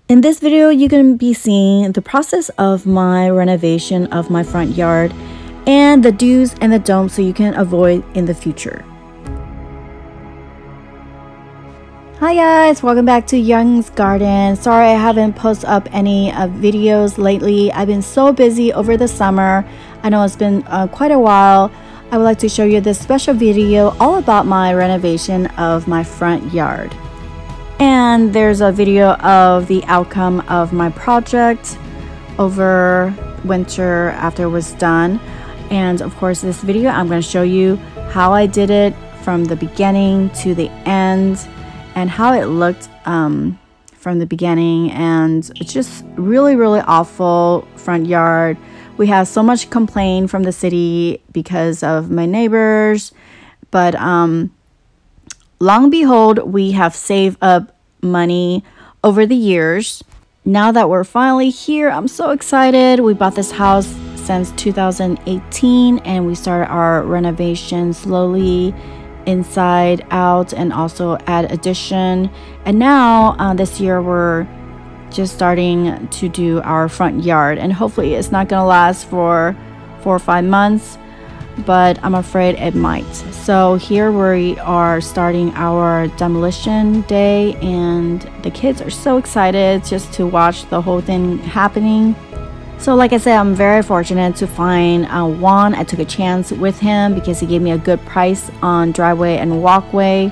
In this video, you're going to be seeing the process of my renovation of my front yard and the do's and the don'ts so you can avoid in the future. Hi guys, welcome back to Young's Garden. Sorry I haven't posted up any videos lately. I've been so busy over the summer. I know it's been quite a while. I would like to show you this special video all about my renovation of my front yard. And there's a video of the outcome of my project over winter after it was done. And of course, this video I'm going to show you how I did it from the beginning to the end and how it looked from the beginning. And it's just really awful front yard. We have so much complaint from the city because of my neighbors, but long behold, we have saved up money over the years. Now that we're finally here, I'm so excited. We bought this house since 2018 and we started our renovation slowly inside out and also add addition. And now this year we're just starting to do our front yard, and hopefully it's not gonna last for 4 or 5 months, but I'm afraid it might. So here we are starting our demolition day and the kids are so excited just to watch the whole thing happening. So like I said, I'm very fortunate to find Juan. I took a chance with him because he gave me a good price on driveway and walkway.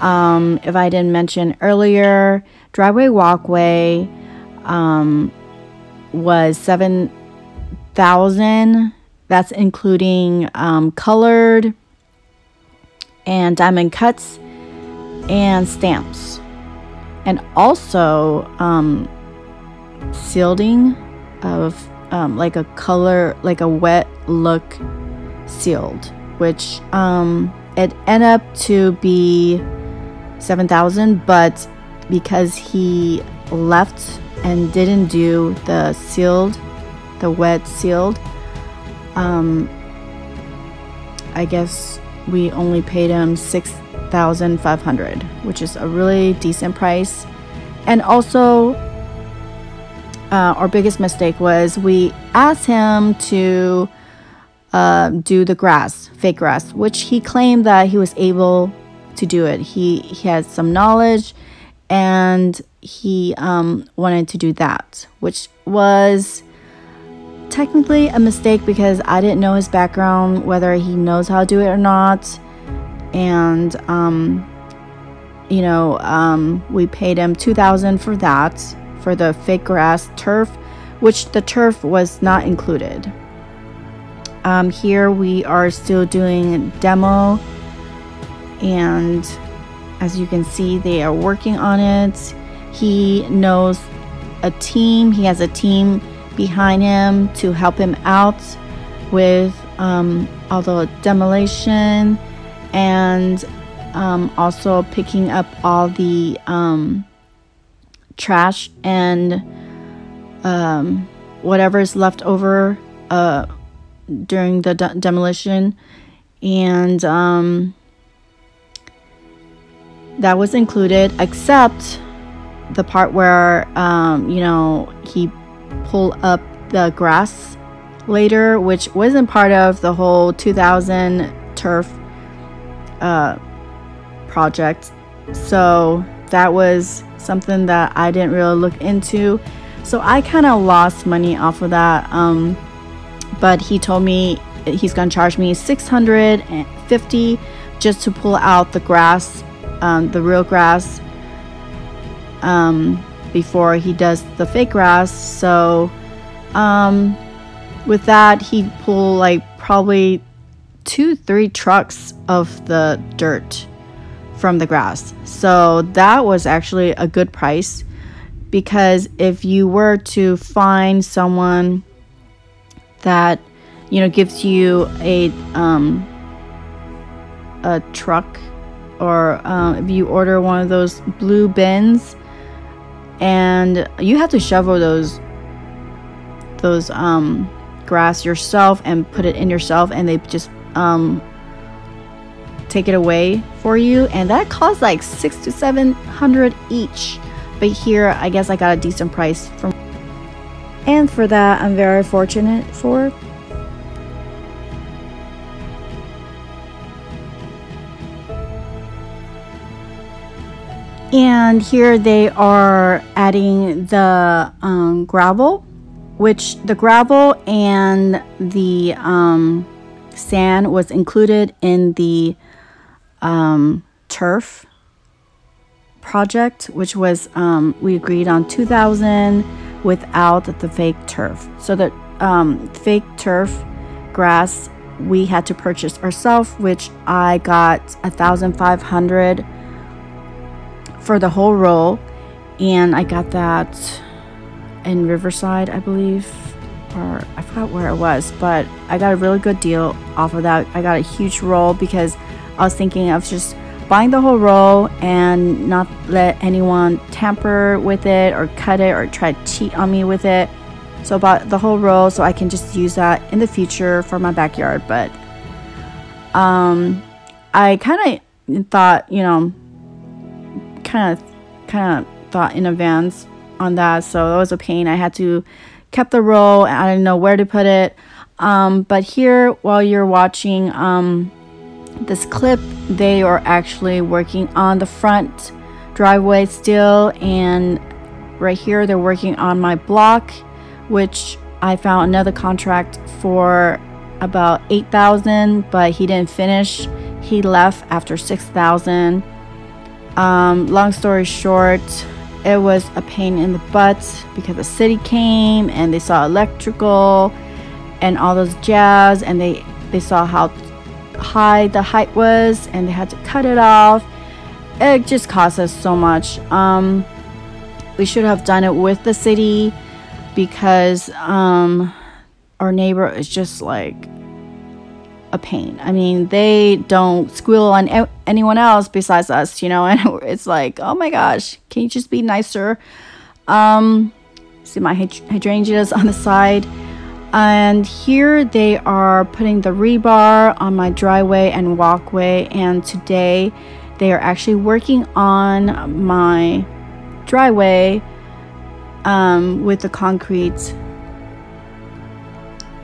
If I didn't mention earlier, driveway walkway was $7,000. That's including colored and diamond cuts and stamps, and also sealing of like a color, like a wet look sealed, which it ended up to be $7,000, but because he left and didn't do the sealed, the wet sealed, I guess we only paid him $6,500, which is a really decent price. And also our biggest mistake was we asked him to do the grass, fake grass, which he claimed that he was able to do it. He had some knowledge and he wanted to do that, which was technically a mistake because I didn't know his background, whether he knows how to do it or not. And you know, we paid him $2,000 for that, for the fake grass turf, which the turf was not included. Here we are still doing demo, and as you can see, they are working on it. He knows a team. He has a team behind him to help him out with all the demolition and also picking up all the trash and whatever's left over during the demolition. And that was included, except the part where you know, he pull up the grass later, which wasn't part of the whole 2000 turf project. So that was something that I didn't really look into, so I kind of lost money off of that. But he told me he's gonna charge me $650 just to pull out the grass, the real grass, before he does the fake grass. So with that, he pulled like probably 2-3 trucks of the dirt from the grass. So that was actually a good price, because if you were to find someone that, you know, gives you a truck, or if you order one of those blue bins and you have to shovel those grass yourself and put it in yourself, and they just take it away for you, and that costs like $600 to $700 each. but here I guess I got a decent price from, and for that I'm very fortunate for. And here they are adding the gravel, which the gravel and the sand was included in the turf project, which was we agreed on $2,000 without the fake turf. So the fake turf grass we had to purchase ourselves, which I got $1,500 for the whole row, and I got that in Riverside, I believe, or I forgot where it was, but I got a really good deal off of that. I got a huge roll because I was thinking of just buying the whole roll and not let anyone tamper with it or cut it or try to cheat on me with it. So I bought the whole roll so I can just use that in the future for my backyard. But I kind of thought, you know, kind of thought in advance on that, so it was a pain. I had to keep the roll and I didn't know where to put it. But here, while you're watching this clip, they are actually working on the front driveway still, and right here they're working on my block, which I found another contract for about $8,000, but he didn't finish. He left after $6,000. Long story short, it was a pain in the butt because the city came and they saw electrical and all those jazz, and they saw how high the height was and they had to cut it off. It just cost us so much. We should have done it with the city because our neighbor is just like a pain. I mean, they don't squeal on anyone else besides us, you know, and it's like, oh my gosh, can you just be nicer? See my hydrangeas on the side, and here they are putting the rebar on my driveway and walkway, and today they are actually working on my driveway with the concrete.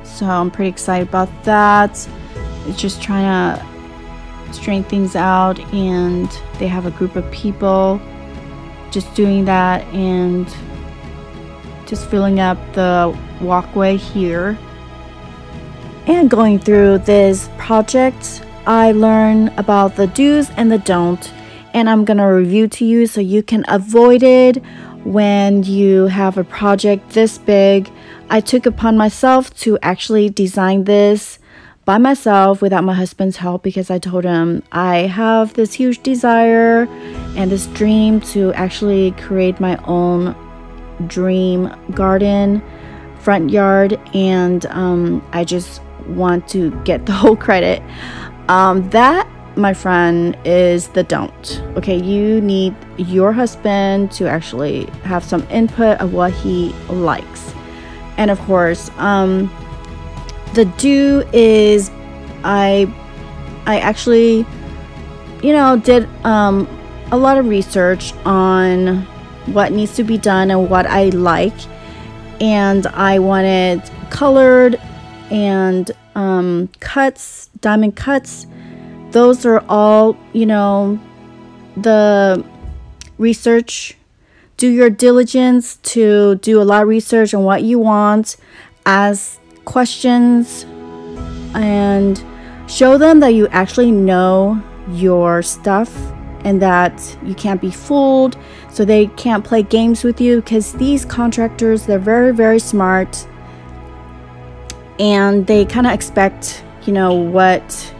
So I'm pretty excited about that. It's just trying to straighten things out, and they have a group of people just doing that and just filling up the walkway here. And going through this project, I learned about the do's and the don't, and I'm gonna review to you so you can avoid it when you have a project this big. I took upon myself to actually design this by myself without my husband's help, because I told him I have this huge desire and this dream to actually create my own dream garden, front yard, and I just want to get the whole credit. That, my friend, is the don't. Okay, you need your husband to actually have some input of what he likes. And of course, the do is I actually, you know, did a lot of research on what needs to be done and what I like, and I wanted colored and cuts, diamond cuts. Those are all, you know, the research. Do your diligence to do a lot of research on what you want, ask questions, and show them that you actually know your stuff and that you can't be fooled, so they can't play games with you, because these contractors, they're very, very smart, and they kind of expect, you know, what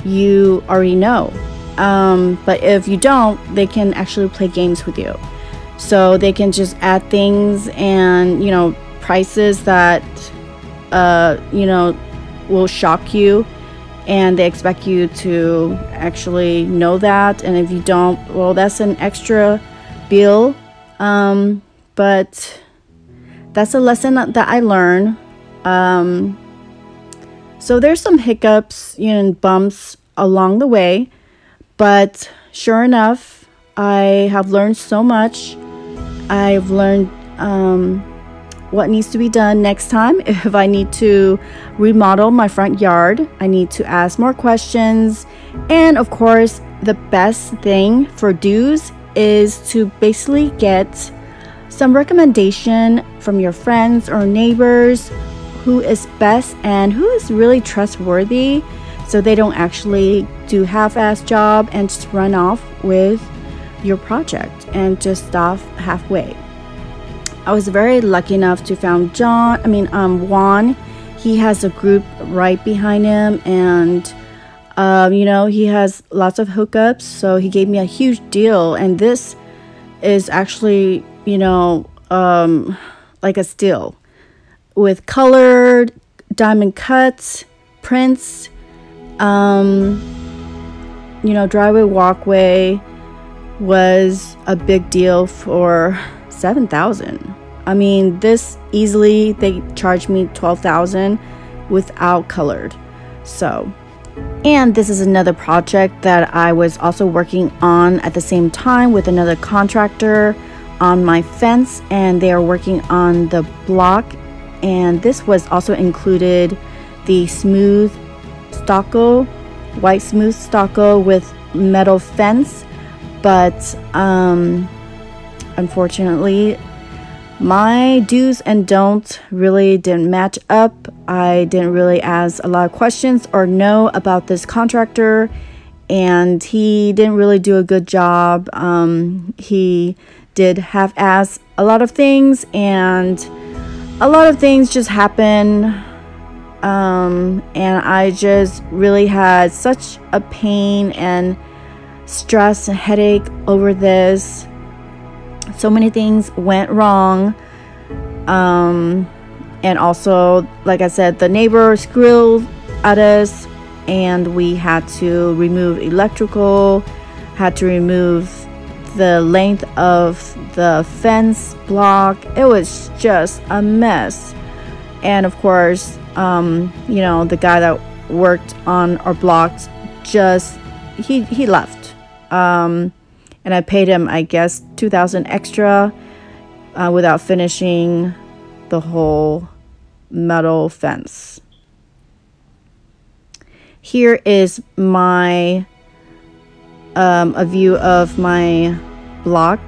you already know. But if you don't, they can actually play games with you. So they can just add things and, you know, prices that you know, will shock you, and they expect you to actually know that, and if you don't, well, that's an extra bill. But that's a lesson that I learned. So there's some hiccups, you know, and bumps along the way, but sure enough, I have learned so much, I've learned what needs to be done next time. If I need to remodel my front yard, I need to ask more questions. And of course, the best thing for do's is to basically get some recommendation from your friends or neighbors who is best and who is really trustworthy, so they don't actually do half-ass job and just run off with your project and just stop halfway. I was very lucky enough to found Juan. He has a group right behind him, and you know, he has lots of hookups, so he gave me a huge deal. And this is actually, you know, like a steal with colored diamond cuts, prints, you know, driveway, walkway was a big deal for $7,000. I mean, this easily they charged me $12,000 without colored. So, and this is another project that I was also working on at the same time with another contractor on my fence, and they are working on the block. And this was also included the smooth stucco, white smooth stucco with metal fence, but unfortunately my do's and don'ts really didn't match up. I didn't really ask a lot of questions or know about this contractor, and he didn't really do a good job. He did half-ass a lot of things, and a lot of things just happened, and I just really had such a pain and stress and headache over this. So many things went wrong, and also, like I said, the neighbor screwed at us, and we had to remove electrical, had to remove the length of the fence block. It was just a mess. And of course, you know, the guy that worked on our blocks, just he left, and I paid him, I guess, $2,000 extra without finishing the whole metal fence. Here is my a view of my block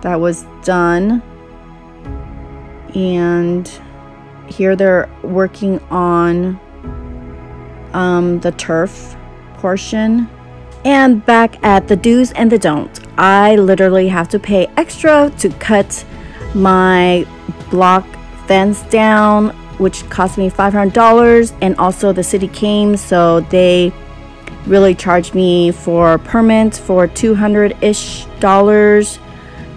that was done, and here they're working on the turf portion. And back at the do's and the don'ts, I literally have to pay extra to cut my block fence down, which cost me $500, and also the city came, so they really charged me for permits for $200-ish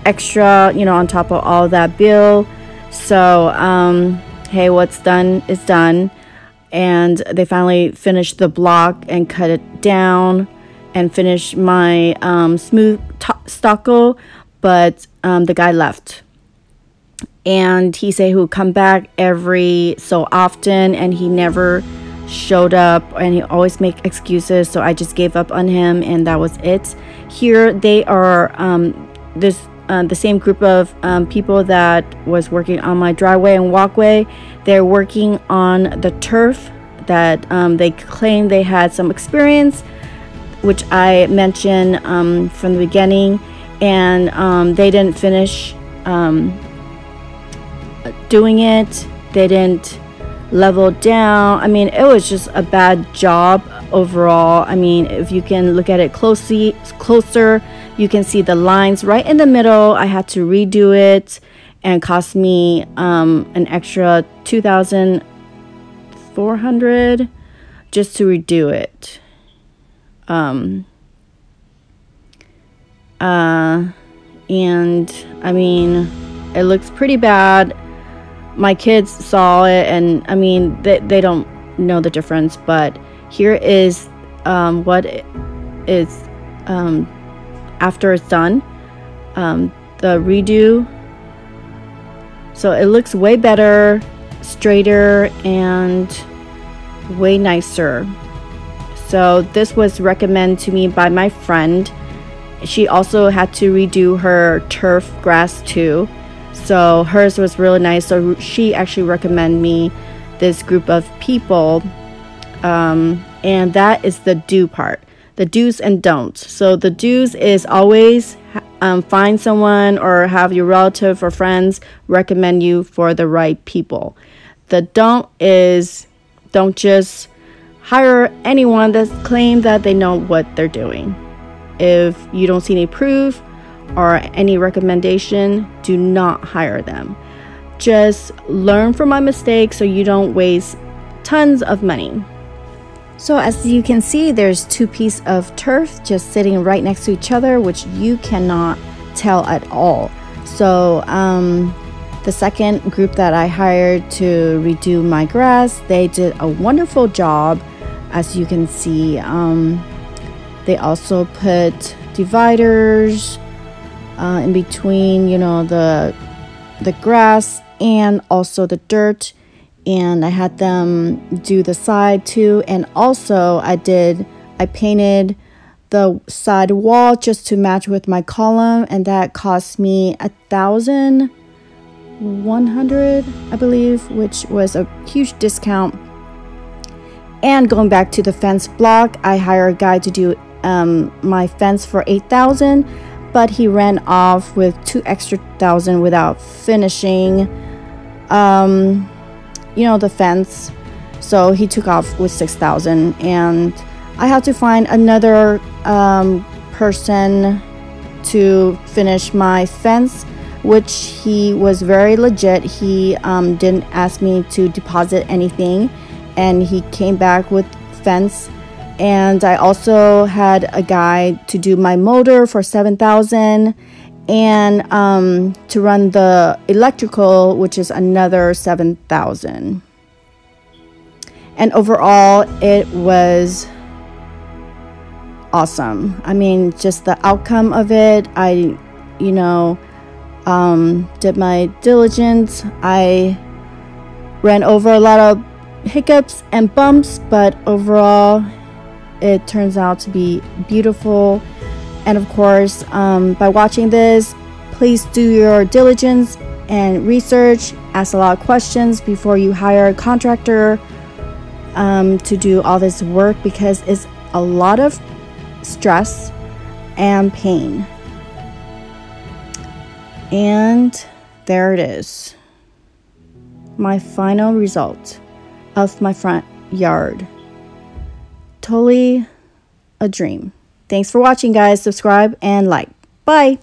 extra, you know, on top of all that bill. So hey, what's done is done, and they finally finished the block and cut it down and finish my smooth stucco, but the guy left, and he said he would come back every so often, and he never showed up, and he always make excuses. So I just gave up on him, and that was it. Here they are, the same group of people that was working on my driveway and walkway. They're working on the turf that they claim they had some experience, which I mentioned from the beginning, and they didn't finish doing it. They didn't level down. I mean, it was just a bad job overall. I mean, if you can look at it closer, you can see the lines right in the middle. I had to redo it, and cost me an extra $2,400 just to redo it. And I mean, it looks pretty bad. My kids saw it, and I mean, they don't know the difference, but here is what is after it's done, the redo. So it looks way better, straighter, and way nicer. So this was recommended to me by my friend, She also had to redo her turf grass too, so hers was really nice. So she actually recommended me this group of people, and that is the do part, the do's and don'ts. So the do's is always find someone or have your relative or friends recommend you for the right people. The don't is don't just hire anyone that claims that they know what they're doing. If you don't see any proof or any recommendation, do not hire them. Just learn from my mistakes so you don't waste tons of money. So as you can see, there's 2 pieces of turf just sitting right next to each other, which you cannot tell at all. So the second group that I hired to redo my grass, they did a wonderful job. As you can see, they also put dividers in between, you know, the grass and also the dirt, and I had them do the side too. And also I painted the side wall just to match with my column, and that cost me $1,100, I believe, which was a huge discount. And going back to the fence block, I hired a guy to do my fence for $8,000, but he ran off with $2,000 extra without finishing you know, the fence. So he took off with $6,000, and I had to find another person to finish my fence, which he was very legit. He didn't ask me to deposit anything, and he came back with fence. And I also had a guy to do my motor for $7,000, and to run the electrical, which is another $7,000. And overall, it was awesome. I mean, just the outcome of it, I, you know, did my diligence. I ran over a lot of hiccups and bumps, but overall it turns out to be beautiful. And of course, by watching this, please do your diligence and research, ask a lot of questions before you hire a contractor to do all this work, because it's a lot of stress and pain. And there it is, my final result of my front yard. Totally a dream. Thanks for watching, guys. Subscribe and like. Bye.